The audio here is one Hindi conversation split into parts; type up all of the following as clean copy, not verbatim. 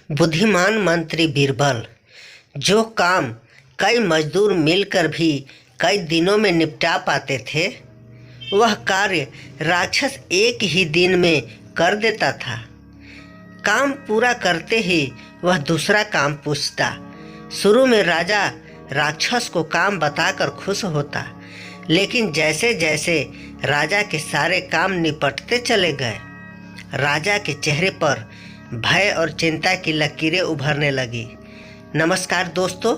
बुद्धिमान मंत्री बीरबल जो काम कई मजदूर मिलकर भी कई दिनों में निपटा पाते थे, वह कार्य राक्षस एक ही दिन में कर देता था। काम पूरा करते ही वह दूसरा काम पूछता। शुरू में राजा राक्षस को काम बताकर खुश होता, लेकिन जैसे जैसे राजा के सारे काम निपटते चले गए, राजा के चेहरे पर भय और चिंता की लकीरें उभरने लगी। नमस्कार दोस्तों,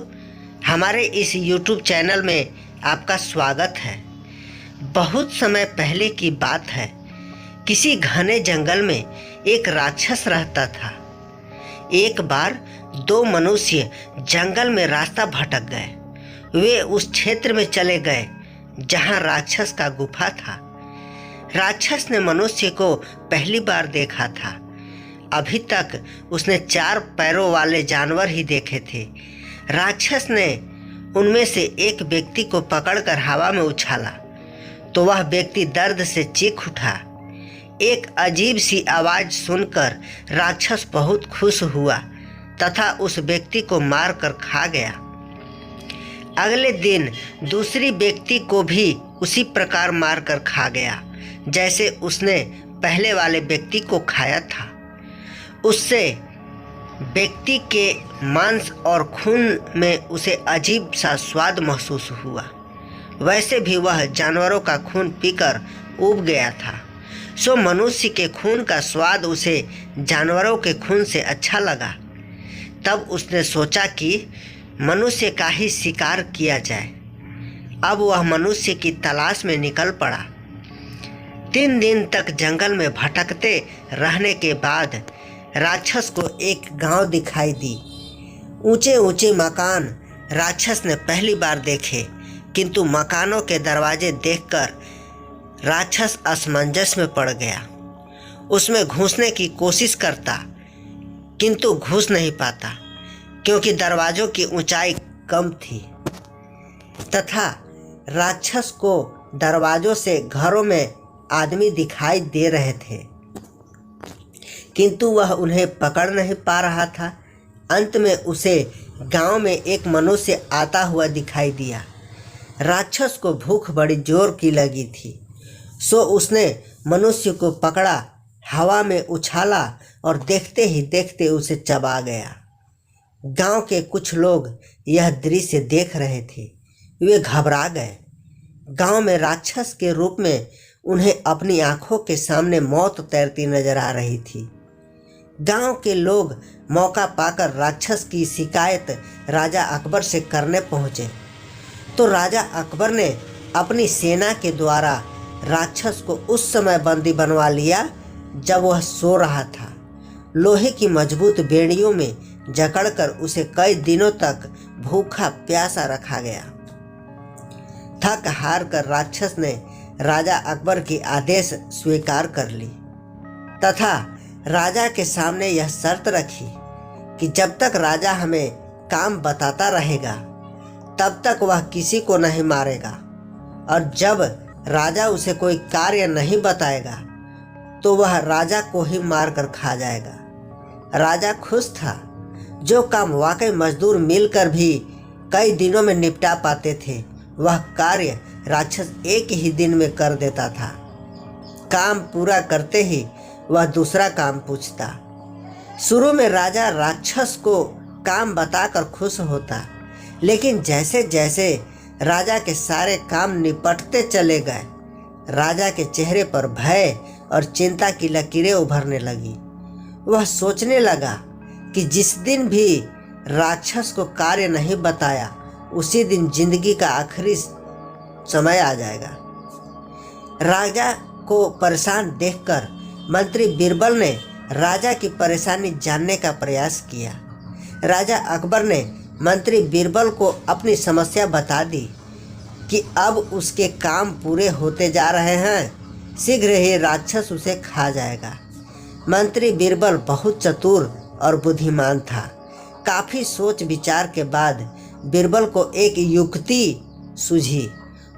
हमारे इस YouTube चैनल में आपका स्वागत है। बहुत समय पहले की बात है। किसी घने जंगल में एक राक्षस रहता था। एक बार दो मनुष्य जंगल में रास्ता भटक गए। वे उस क्षेत्र में चले गए जहां राक्षस का गुफा था। राक्षस ने मनुष्य को पहली बार देखा था। अभी तक उसने 4 पैरों वाले जानवर ही देखे थे। राक्षस ने उनमें से एक व्यक्ति को पकड़कर हवा में उछाला तो वह व्यक्ति दर्द से चीख उठा। एक अजीब सी आवाज़ सुनकर राक्षस बहुत खुश हुआ तथा उस व्यक्ति को मारकर खा गया। अगले दिन दूसरी व्यक्ति को भी उसी प्रकार मारकर खा गया जैसे उसने पहले वाले व्यक्ति को खाया था। उससे व्यक्ति के मांस और खून में उसे अजीब सा स्वाद महसूस हुआ। वैसे भी वह जानवरों का खून पीकर ऊब गया था, सो मनुष्य के खून का स्वाद उसे जानवरों के खून से अच्छा लगा। तब उसने सोचा कि मनुष्य का ही शिकार किया जाए। अब वह मनुष्य की तलाश में निकल पड़ा। 3 दिन तक जंगल में भटकते रहने के बाद राक्षस को एक गांव दिखाई दी। ऊंचे ऊंचे मकान राक्षस ने पहली बार देखे, किंतु मकानों के दरवाजे देखकर राक्षस असमंजस में पड़ गया। उसमें घुसने की कोशिश करता, किंतु घुस नहीं पाता क्योंकि दरवाजों की ऊंचाई कम थी तथा राक्षस को दरवाजों से घरों में आदमी दिखाई दे रहे थे, किंतु वह उन्हें पकड़ नहीं पा रहा था। अंत में उसे गांव में एक मनुष्य आता हुआ दिखाई दिया। राक्षस को भूख बड़ी जोर की लगी थी, सो उसने मनुष्य को पकड़ा, हवा में उछाला और देखते ही देखते उसे चबा गया। गांव के कुछ लोग यह दृश्य देख रहे थे। वे घबरा गए। गांव में राक्षस के रूप में उन्हें अपनी आंखों के सामने मौत तैरती नजर आ रही थी। गांव के लोग मौका पाकर राक्षस की शिकायत राजा अकबर से करने पहुंचे तो राजा अकबर ने अपनी सेना के द्वारा राक्षस को उस समय बंदी बनवा लिया जब वह सो रहा था। लोहे की मजबूत बेड़ियों में जकड़कर उसे कई दिनों तक भूखा प्यासा रखा गया। थक हार कर राक्षस ने राजा अकबर की आदेश स्वीकार कर ली तथा राजा के सामने यह शर्त रखी कि जब तक राजा हमें काम बताता रहेगा तब तक वह किसी को नहीं मारेगा, और जब राजा उसे कोई कार्य नहीं बताएगा तो वह राजा को ही मारकर खा जाएगा। राजा खुश था। जो काम वाकई मजदूर मिलकर भी कई दिनों में निपटा पाते थे, वह कार्य राक्षस एक ही दिन में कर देता था। काम पूरा करते ही वह दूसरा काम पूछता। शुरू में राजा राक्षस को काम बताकर खुश होता, लेकिन जैसे जैसे राजा के सारे काम निपटते चले गए, राजा के चेहरे पर भय और चिंता की लकीरें उभरने लगी। वह सोचने लगा कि जिस दिन भी राक्षस को कार्य नहीं बताया, उसी दिन जिंदगी का आखिरी समय आ जाएगा। राजा को परेशान देखकर मंत्री बीरबल ने राजा की परेशानी जानने का प्रयास किया। राजा अकबर ने मंत्री बीरबल को अपनी समस्या बता दी कि अब उसके काम पूरे होते जा रहे हैं, शीघ्र ही राक्षस उसे खा जाएगा। मंत्री बीरबल बहुत चतुर और बुद्धिमान था। काफ़ी सोच विचार के बाद बीरबल को एक युक्ति सूझी।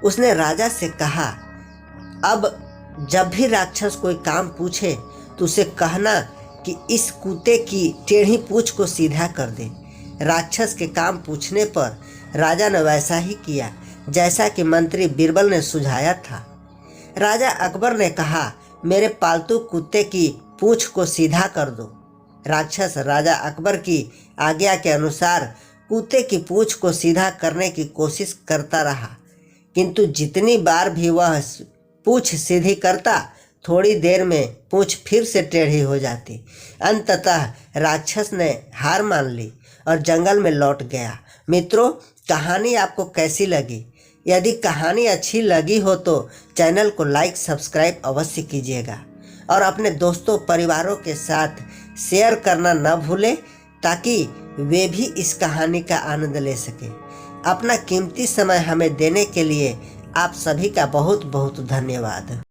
उसने राजा से कहा, अब जब भी राक्षस कोई काम पूछे तो उसे कहना कि इस कुत्ते की टेढ़ी पूंछ को सीधा कर दे। राक्षस के काम पूछने पर राजा ने वैसा ही किया जैसा कि मंत्री बीरबल ने सुझाया था। राजा अकबर ने कहा, मेरे पालतू कुत्ते की पूंछ को सीधा कर दो। राक्षस राजा अकबर की आज्ञा के अनुसार कुत्ते की पूंछ को सीधा करने की कोशिश करता रहा, किंतु जितनी बार भी वह पूंछ सीधी करता, थोड़ी देर में पूंछ फिर से टेढ़ी हो जाती। अंततः राक्षस ने हार मान ली और जंगल में लौट गया। मित्रों, कहानी आपको कैसी लगी? यदि कहानी अच्छी लगी हो तो चैनल को लाइक सब्सक्राइब अवश्य कीजिएगा और अपने दोस्तों परिवारों के साथ शेयर करना न भूलें, ताकि वे भी इस कहानी का आनंद ले सकें। अपना कीमती समय हमें देने के लिए आप सभी का बहुत बहुत धन्यवाद।